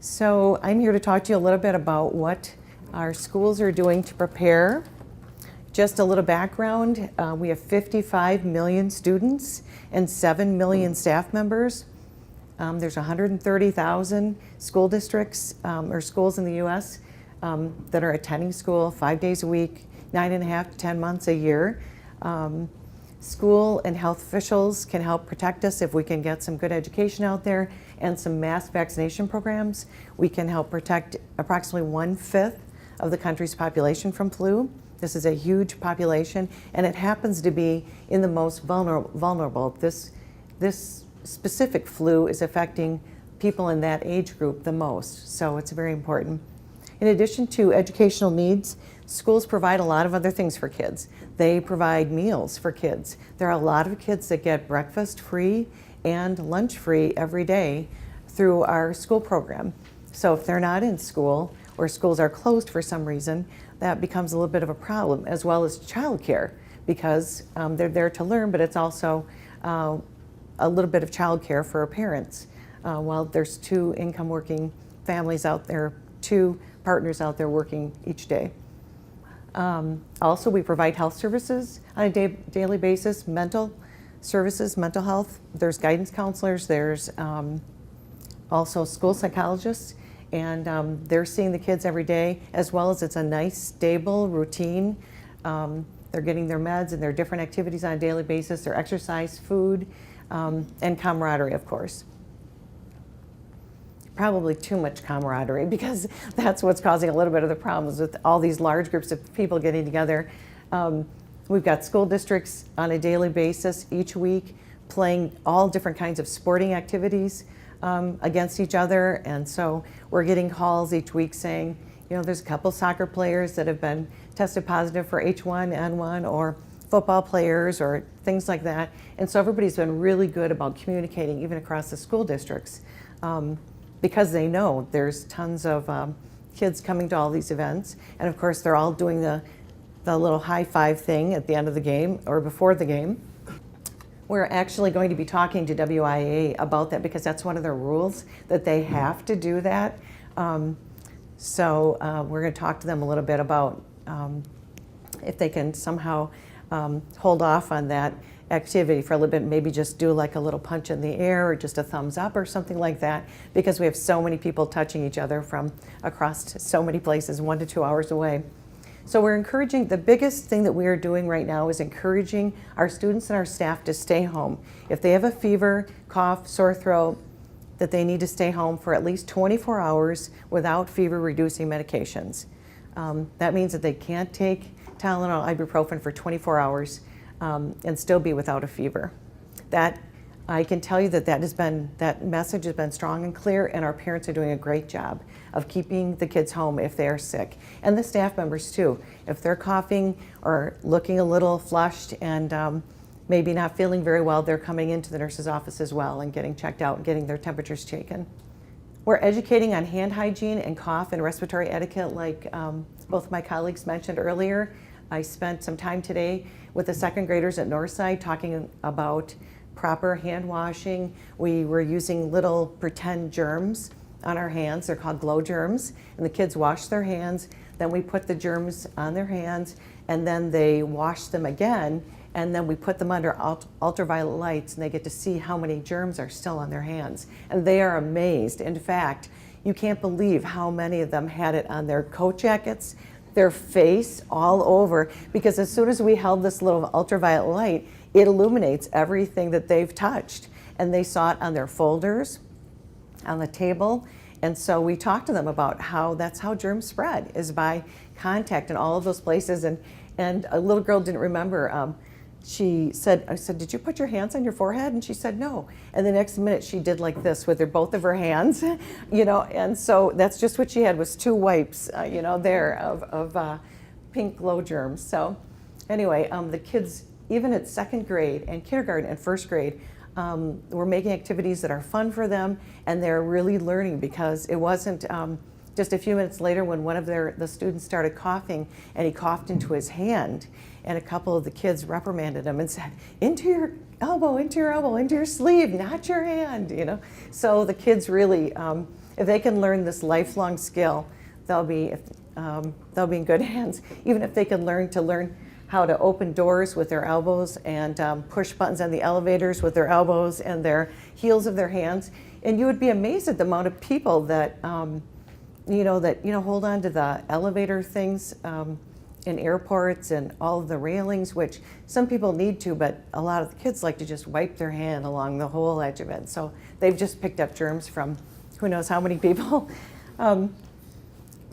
So I'm here to talk to you a little bit about what our schools are doing to prepare. Just a little background, we have 55 million students and 7 million staff members. There's 130,000 school districts or schools in the U.S. That are attending school 5 days a week, 9.5 to 10 months a year. School and health officials can help protect us if we can get some good education out there and some mass vaccination programs. We can help protect approximately 1/5 of the country's population from flu. This is a huge population, and it happens to be in the most vulnerable. This specific flu is affecting people in that age group the most, so it's very important. In addition to educational needs, schools provide a lot of other things for kids. They provide meals for kids. There are a lot of kids that get breakfast free and lunch free every day through our school program. So if they're not in school or schools are closed for some reason, that becomes a little bit of a problem, as well as childcare, because they're there to learn, but it's also a little bit of childcare for parents. While there's two income working families out there, two partners out there working each day. Also, we provide health services on a daily basis, mental services, mental health. There's guidance counselors, there's also school psychologists, and they're seeing the kids every day, as well as it's a nice, stable routine. They're getting their meds and their different activities on a daily basis, their exercise, food, and camaraderie, of course. Probably too much camaraderie, because that's what's causing a little bit of the problems with all these large groups of people getting together. We've got school districts on a daily basis each week playing all different kinds of sporting activities against each other, and so we're getting calls each week saying, you know, there's a couple soccer players that have been tested positive for H1N1, or football players or things like that, and so everybody's been really good about communicating even across the school districts. Because they know there's tons of kids coming to all these events, and of course they're all doing the little high five thing at the end of the game or before the game. We're actually going to be talking to WIA about that, because that's one of their rules, that they have to do that. So we're going to talk to them a little bit about if they can somehow hold off on that activity for a little bit, maybe just do like a little punch in the air or just a thumbs up or something like that, because we have so many people touching each other from across so many places, 1 to 2 hours away. So we're encouraging, the biggest thing that we are doing right now is encouraging our students and our staff to stay home. If they have a fever, cough, sore throat, that they need to stay home for at least 24 hours without fever reducing medications. That means that they can't take Tylenol, ibuprofen for 24 hours and still be without a fever. That, I can tell you that that message has been strong and clear, and our parents are doing a great job of keeping the kids home if they are sick. And the staff members too. If they're coughing or looking a little flushed and maybe not feeling very well, they're coming into the nurse's office as well and getting checked out and getting their temperatures taken. We're educating on hand hygiene and cough and respiratory etiquette, like both my colleagues mentioned earlier. I spent some time today with the second graders at Northside talking about proper hand washing. We were using little pretend germs on our hands. They're called glow germs, and the kids wash their hands. Then we put the germs on their hands, and then they wash them again, and then we put them under ultraviolet lights, and they get to see how many germs are still on their hands. And they are amazed. In fact, you can't believe how many of them had it on their coat jackets, their face, all over, because as soon as we held this little ultraviolet light, it illuminates everything that they've touched. And they saw it on their folders, on the table. And so we talked to them about how that's how germs spread, is by contact in all of those places. And a little girl didn't remember. I said, did you put your hands on your forehead? And she said, no. And the next minute she did like this with both of her hands, you know, and so that's just what she had, was 2 wipes, you know, there of pink glow germs. So anyway, the kids, even at second grade and kindergarten and first grade, we're making activities that are fun for them, and they're really learning, because it wasn't just a few minutes later when one of the students started coughing, and he coughed into his hand, and a couple of the kids reprimanded him and said, into your elbow, into your sleeve, not your hand, you know. So the kids really if they can learn this lifelong skill, they'll be in good hands. Even if they can learn how to open doors with their elbows and push buttons on the elevators with their elbows and their heels of their hands. And you would be amazed at the amount of people that, hold on to the elevator things in airports and all of the railings, which some people need to, but a lot of the kids like to just wipe their hand along the whole edge of it. So they've just picked up germs from who knows how many people.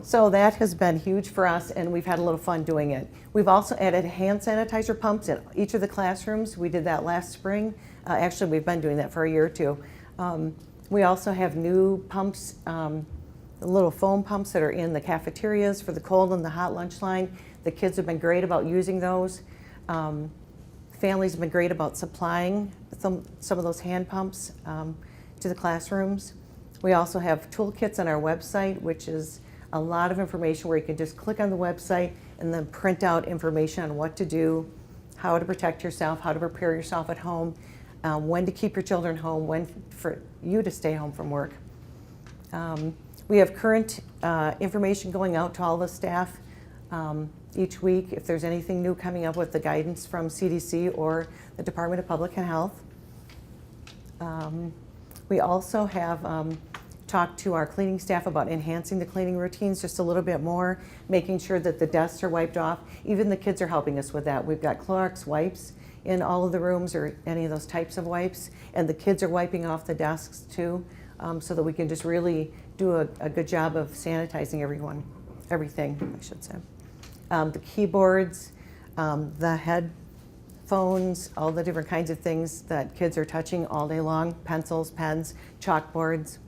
So that has been huge for us, and we've had a little fun doing it. We've also added hand sanitizer pumps in each of the classrooms. We did that last spring. Actually, we've been doing that for a year or two. We also have new pumps, the little foam pumps that are in the cafeterias for the cold and the hot lunch line. The kids have been great about using those. Families have been great about supplying some of those hand pumps to the classrooms. We also have toolkits on our website, which is a lot of information where you can just click on the website and then print out information on what to do, how to protect yourself, how to prepare yourself at home, when to keep your children home, when for you to stay home from work. We have current information going out to all the staff each week if there's anything new coming up with the guidance from CDC or the Department of Public Health. We also have talked to our cleaning staff about enhancing the cleaning routines just a little bit more, making sure that the desks are wiped off. Even the kids are helping us with that. We've got Clorox wipes in all of the rooms, or any of those types of wipes, and the kids are wiping off the desks too, so that we can just really do a good job of sanitizing everything, I should say. The keyboards, the headphones, all the different kinds of things that kids are touching all day long, pencils, pens, chalkboards.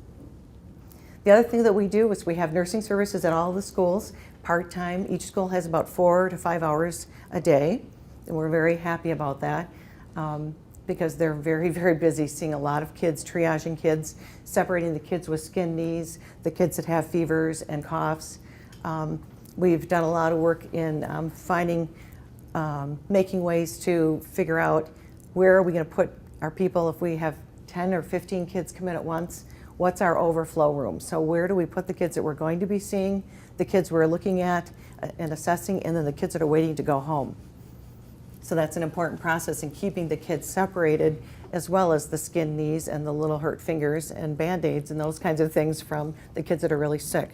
The other thing that we do is we have nursing services at all the schools, part-time. Each school has about 4 to 5 hours a day, and we're very happy about that because they're very, very busy seeing a lot of kids, triaging kids, separating the kids with skin knees, the kids that have fevers and coughs. We've done a lot of work in making ways to figure out where are we going to put our people if we have 10 or 15 kids come in at once. What's our overflow room? So where do we put the kids that we're going to be seeing, the kids we're looking at and assessing, and then the kids that are waiting to go home? So that's an important process in keeping the kids separated, as well as the skin knees and the little hurt fingers and Band-Aids and those kinds of things from the kids that are really sick.